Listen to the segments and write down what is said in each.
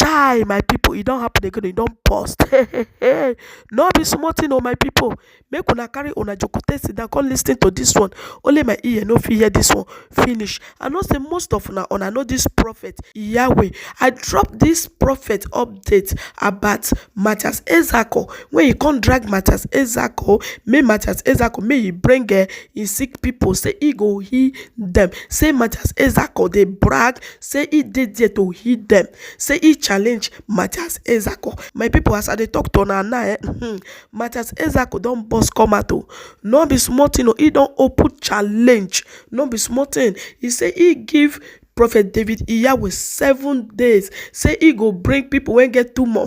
die, my people. It don't happen again. It don't post. No be small thing, oh my people. Make una carry una jokote sit down, come listen to this one. Only my ear no fit hear this one finish. I know say most of una know this prophet Yahweh. I dropped this prophet update about Mathias Ezeaku. When he come drag Mathias Ezeaku, may he bring his sick people. Say he go heal them. Say Mathias Ezeaku they brag. Say he did there to heal them. Say he challenge Mathias Ezeaku. My people, as I dey talk to una now, Mathias Ezeaku don burst come out. No be small thing. He don open challenge. No be small thing. He say he give Prophet David Yahweh 7 days. Say he go bring people when get tumor.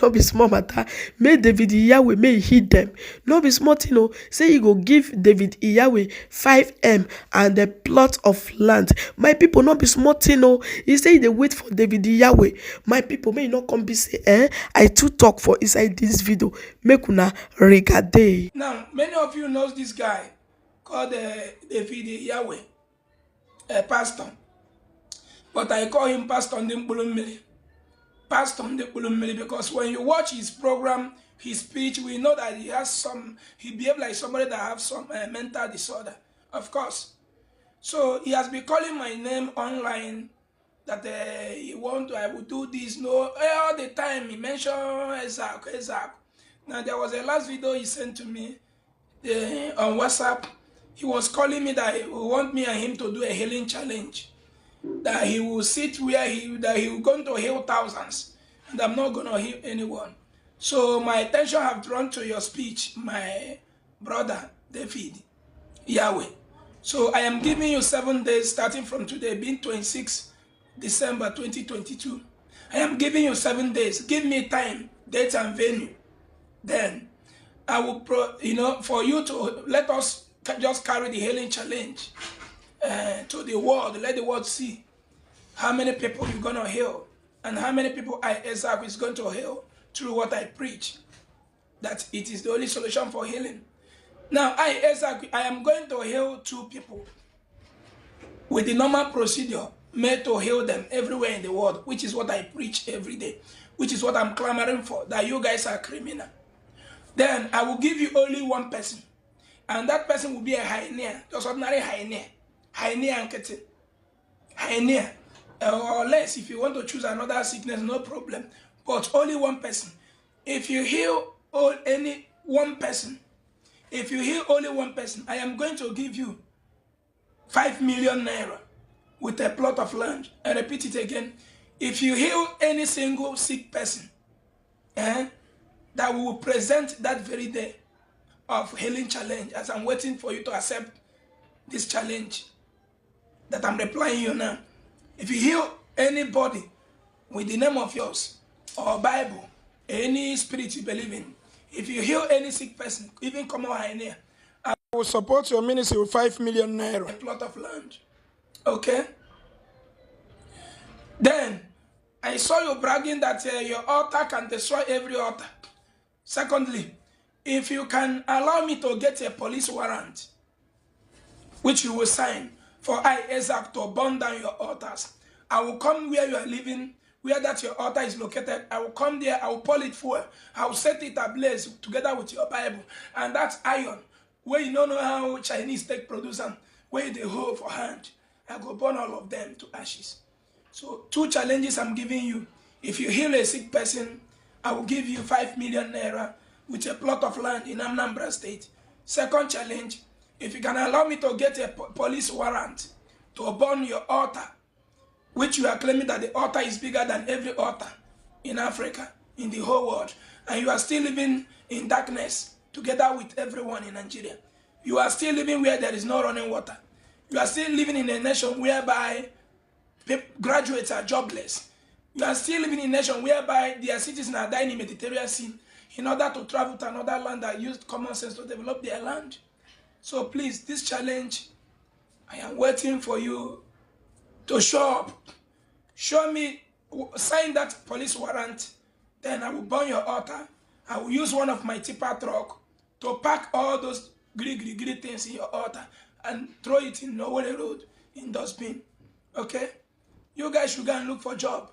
No be small matter. May David Yahweh may he hit them. No be small thing. No. Say he go give David Yahweh 5M and a plot of land. My people, no be small thing. No. He say they wait for David Yahweh. My people, may not come be say, I too talk for inside this video. Make una regade. Now, many of you knows this guy called David Yahweh. A pastor, but I call him Pastor Ndekpulumili. Pastor Ndekpulumili, because when you watch his program, his speech, we know that he behaves like somebody that have some mental disorder, of course. So he has been calling my name online that I will do this. No, all the time he mentioned Eziokwu. Now there was a last video he sent to me on WhatsApp. He was calling me that he want me and him to do a healing challenge. That he will sit where he will going to heal thousands. And I'm not going to heal anyone. So my attention have drawn to your speech, my brother, David Yahweh. So I am giving you 7 days starting from today, being 26 December 2022. I am giving you 7 days. Give me time, date and venue. Then I will, for you to let us just carry the healing challenge to the world. Let the world see how many people you're going to heal and how many people Eziokwu is going to heal through what I preach. That it is the only solution for healing. Now, Eziokwu, I am going to heal 2 people with the normal procedure made to heal them everywhere in the world, which is what I preach every day, which is what I'm clamoring for, that you guys are criminal. Then I will give you only 1 person. And that person will be a hyena, just ordinary hyena. Hyena and kitten. Hyena. Or less, if you want to choose another sickness, no problem. But only 1 person. If you heal only 1 person, I am going to give you 5 million naira with a plot of land. I repeat it again. If you heal any single sick person, that we will present that very day of healing challenge, as I'm waiting for you to accept this challenge that I'm replying you now. If you heal anybody with the name of yours or Bible, any spirit you believe in, if you heal any sick person, even come over here, I will support your ministry with 5 million naira, a plot of land. Okay? Then I saw you bragging that your altar can destroy every altar. Secondly, if you can allow me to get a police warrant, which you will sign for Eziokwu to burn down your altars, I will come where you are living, where that your altar is located. I will come there, I will pour it fuel, I will set it ablaze together with your Bible. And that's iron, where you don't know how Chinese take produce them, where they hold for hand. I go burn all of them to ashes. So 2 challenges I'm giving you. If you heal a sick person, I will give you 5 million naira with a plot of land in Anambra State. Second challenge, if you can allow me to get a police warrant to burn your altar, which you are claiming that the altar is bigger than every altar in Africa, in the whole world, and you are still living in darkness together with everyone in Nigeria. You are still living where there is no running water. You are still living in a nation whereby graduates are jobless. You are still living in a nation whereby their citizens are dying in the Mediterranean Sea in order to travel to another land that used common sense to develop their land. So please, this challenge, I am waiting for you to show up. Show me, sign that police warrant, then I will burn your altar. I will use one of my tipper truck to pack all those gritty things in your altar and throw it in Nowhere Road in dustbin. Okay? You guys should go and look for a job.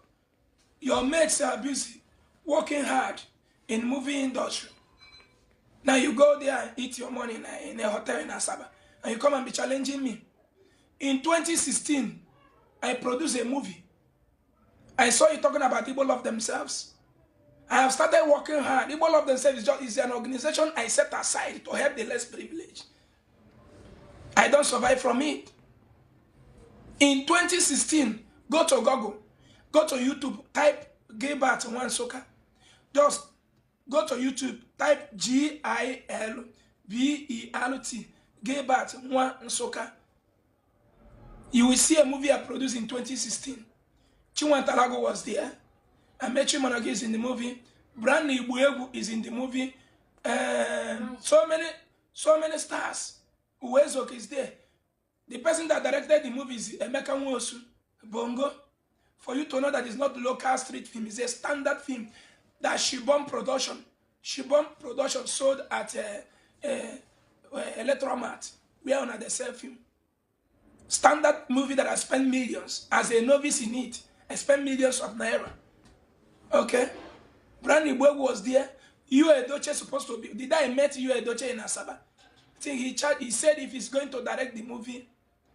Your mates are busy working hard in movie industry. Now you go there and eat your money in a hotel in Asaba, and you come and be challenging me. In 2016, I produced a movie. I saw you talking about Igbo love themselves. I have started working hard. Igbo love themselves is an organization I set aside to help the less privileged. I don't survive from it. In 2016, go to Google, go to YouTube, type Gilbert One Soka. Just go to YouTube, type Gilbert, Gilbert One Soka. You will see a movie I produced in 2016. Chinwantalago was there. Amechi Monogi is in the movie. Brandy Ibuegu is in the movie. So many stars. Uwezok is there. The person that directed the movie is Emeka Nwosu, Bongo. For you to know that it's not local street film, it's a standard film that Shibon Production sold at Electromat, where on the sell film. Standard movie that I spent millions. As a novice in it, I spent millions of naira. Okay? Brandy Ibuegu was there. You Edoche supposed to be. Did I met you Edoche in Asaba? I think he said if he's going to direct the movie,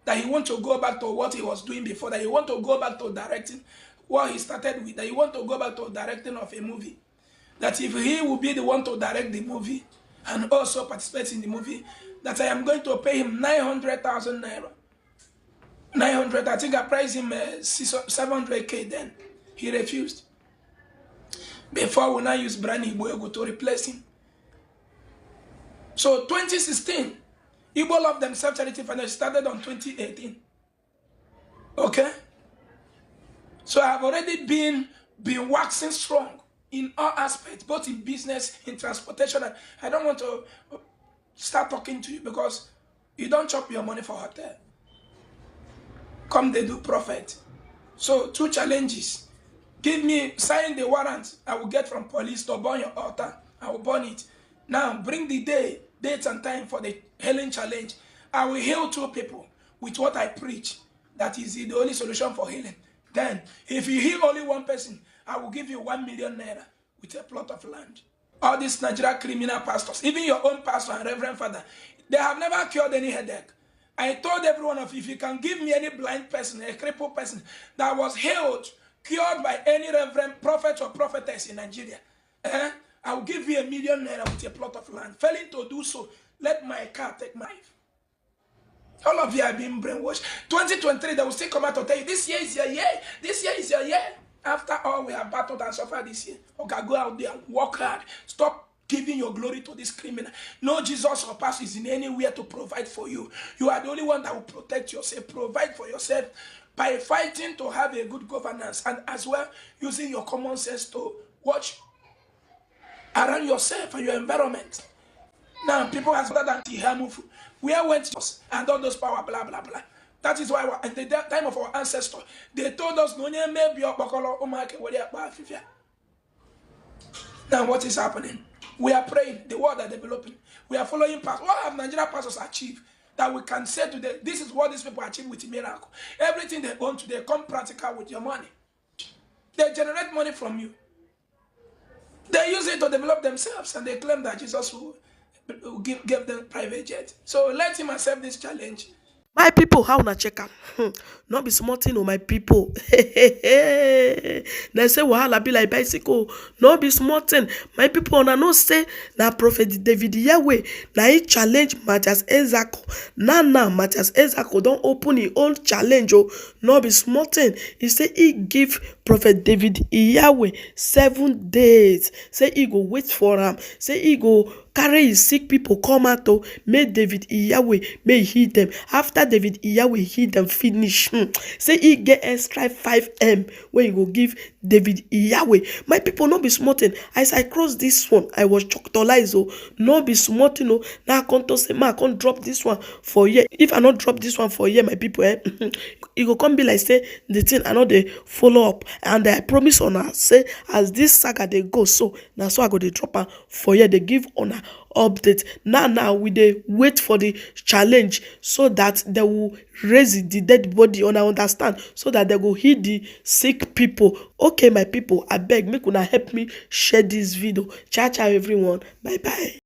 that he want to go back to what he was doing before, that he want to go back to directing what he started with, that he want to go back to directing of a movie. That if he will be the one to direct the movie and also participate in the movie, that I am going to pay him 900,000 naira. 900, I think I priced him 700K then. He refused. Before we now use Brandy Ibuegu to replace him. So 2016, Igbo Love Themselves Charity Foundation started on 2018. Okay? So I have already been waxing strong in all aspects, both in business, in transportation. I don't want to start talking to you because you don't chop your money for hotel. Come they do profit. So 2 challenges. Give me, sign the warrant I will get from police to burn your altar. I will burn it. Now bring the date and time for the healing challenge. I will heal 2 people with what I preach. That is the only solution for healing. Then, if you heal only 1 person, I will give you 1 million naira with a plot of land. All these Nigeria criminal pastors, even your own pastor and reverend father, they have never cured any headache. I told every one of you, if you can give me any blind person, a crippled person that was healed, cured by any reverend prophet or prophetess in Nigeria, I will give you 1 million naira with a plot of land. Failing to do so, let my car take my life. All of you are being brainwashed. 2023, they will still come out to tell you, this year is your year. This year is your year. After all we have battled and suffered this year, okay, go out there and work hard. Stop giving your glory to this criminal. No Jesus or pastor is in anywhere to provide for you. You are the only one that will protect yourself, provide for yourself by fighting to have a good governance and as well using your common sense to watch around yourself and your environment. Now people have said that where went us and all those power blah blah blah. That is why at the time of our ancestors, they told us no maybe. Now what is happening? We are praying, the world are developing. We are following past. What have Nigerian pastors achieved that we can say today, this is what these people achieve with miracle. Everything they own today come practical with your money. They generate money from you. They use it to develop themselves and they claim that Jesus will give them private jet. So let him accept this challenge. My people, how na check am? Not be small thing, oh my people. They say wahala be like bicycle. Not be small thing. My people, na no say na Prophet David Yahweh na he challenge Mathias Ezeaku. Now Mathias Ezeaku don't open his own challenge. Oh, not be small thing. He say he give Prophet David Yahweh 7 days. Say he go wait for him. Say he go carry his sick people come out to make David Yahweh may heal them. After David Yahweh heal them finish, say he get extra 5M when you go give David Yahweh. My people, not be smart. As I cross this one, I was choctolized. Oh, not be smart. Now I can't say, I can't drop this one for year. If I not drop this one for year, my people, it go come be like say the thing I know they follow up, and I promise on her say as this saga they go so now, so I go they drop her for year. They give honor update. Now we dey wait for the challenge so that they will raise the dead body, una understand, so that they go heal the sick people. Okay, my people, abeg make una help me share this video. Ciao ciao everyone, bye bye.